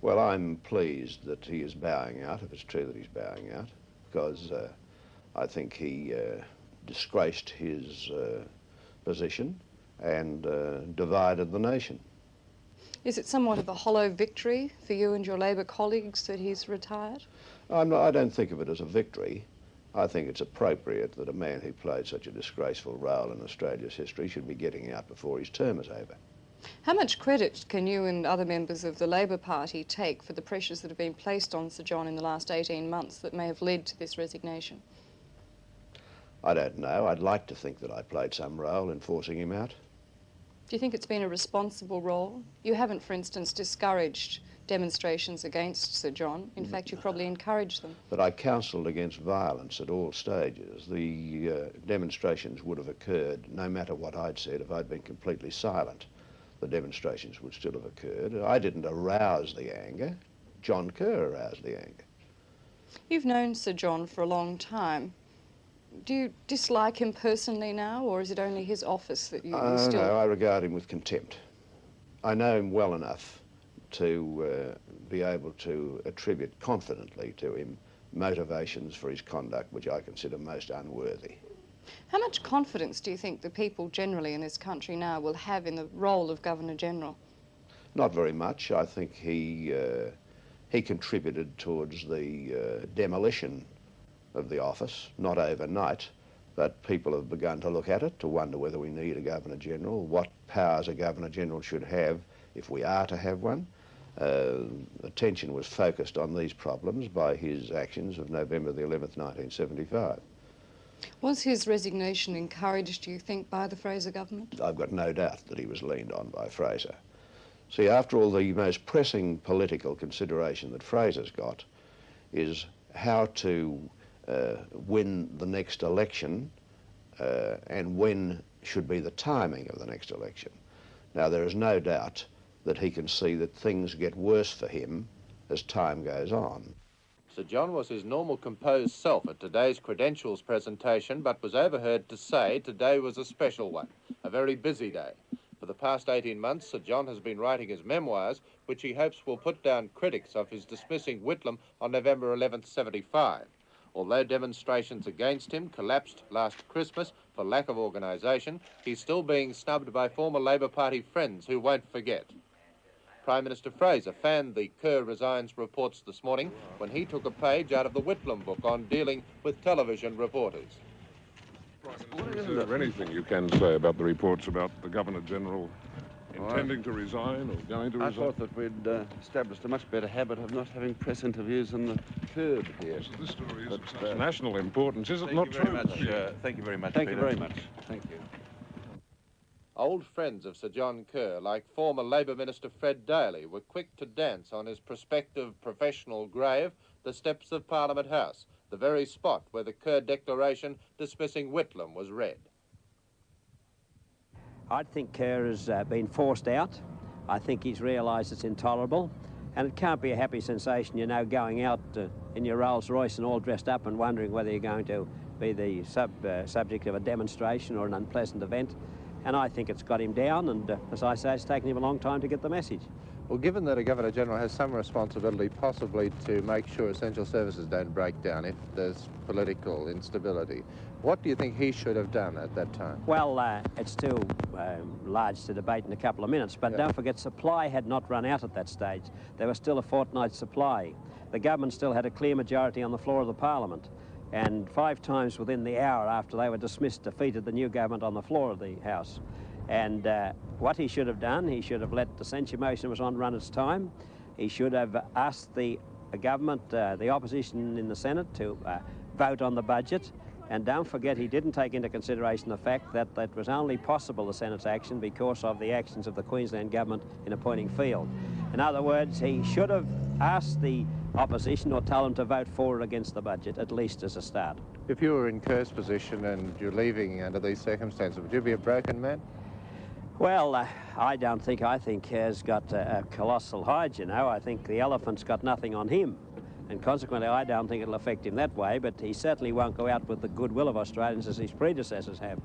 Well, I'm pleased that he is bowing out, if it's true that he's bowing out, because I think he disgraced his position and divided the nation. Is it somewhat of a hollow victory for you and your Labor colleagues that he's retired? I don't think of it as a victory. I think it's appropriate that a man who played such a disgraceful role in Australia's history should be getting out before his term is over. How much credit can you and other members of the Labor Party take for the pressures that have been placed on Sir John in the last 18 months that may have led to this resignation? I don't know. I'd like to think that I played some role in forcing him out. Do you think it's been a responsible role? You haven't, for instance, discouraged demonstrations against Sir John. In fact, you probably encouraged them. But I counselled against violence at all stages. The demonstrations would have occurred no matter what I'd said. If I'd been completely silent, the demonstrations would still have occurred. I didn't arouse the anger. John Kerr aroused the anger. You've known Sir John for a long time. Do you dislike him personally now, or is it only his office that you still... No, I regard him with contempt. I know him well enough to be able to attribute confidently to him motivations for his conduct which I consider most unworthy. How much confidence do you think the people generally in this country now will have in the role of Governor-General? Not very much. I think he contributed towards the demolition of the office, not overnight, but people have begun to look at it, to wonder whether we need a Governor-General, what powers a Governor-General should have if we are to have one. Attention was focused on these problems by his actions of November the 11th, 1975. Was his resignation encouraged, do you think, by the Fraser government? I've got no doubt that he was leaned on by Fraser. See, after all, the most pressing political consideration that Fraser's got is how to win the next election and when should be the timing of the next election. Now, there is no doubt that he can see that things get worse for him as time goes on. Sir John was his normal composed self at today's credentials presentation, but was overheard to say today was a special one, a very busy day. For the past 18 months, Sir John has been writing his memoirs, which he hopes will put down critics of his dismissing Whitlam on November 11th, 75. Although demonstrations against him collapsed last Christmas for lack of organisation, he's still being snubbed by former Labor Party friends who won't forget. Prime Minister Fraser fanned the Kerr resigns reports this morning when he took a page out of the Whitlam book on dealing with television reporters. Is there anything you can say about the reports about the Governor-General intending to resign or going to resign? I thought that we'd established a much better habit of not having press interviews in the curb here. So this story is of such national importance, is it not true? Thank you very much. Thank you very much. much. Thank you. Old friends of Sir John Kerr, like former Labor Minister Fred Daly, were quick to dance on his prospective professional grave, the steps of Parliament House, the very spot where the Kerr declaration dismissing Whitlam was read. I think Kerr has been forced out. I think he's realised it's intolerable, and it can't be a happy sensation, you know, going out in your Rolls Royce and all dressed up and wondering whether you're going to be the subject of a demonstration or an unpleasant event. And I think it's got him down, and as I say, it's taken him a long time to get the message. Well, given that a Governor-General has some responsibility possibly to make sure essential services don't break down if there's political instability, what do you think he should have done at that time? Well, it's too large to debate in a couple of minutes, but don't forget, supply had not run out at that stage. There was still a fortnight's supply. The government still had a clear majority on the floor of the Parliament, and 5 times within the hour after they were dismissed, defeated the new government on the floor of the House. And what he should have done, he should have let the censure motion was on run its time. He should have asked the government, the opposition in the Senate, to vote on the budget. And don't forget, he didn't take into consideration the fact that that was only possible, the Senate's action, because of the actions of the Queensland government in appointing Field. In other words, he should have asked the opposition or tell them to vote for or against the budget, at least as a start. If you were in Kerr's position and you're leaving under these circumstances, would you be a broken man? Well, I think Kerr's got a colossal hide, you know. I think the elephant's got nothing on him. And consequently, I don't think it'll affect him that way, but he certainly won't go out with the goodwill of Australians as his predecessors have.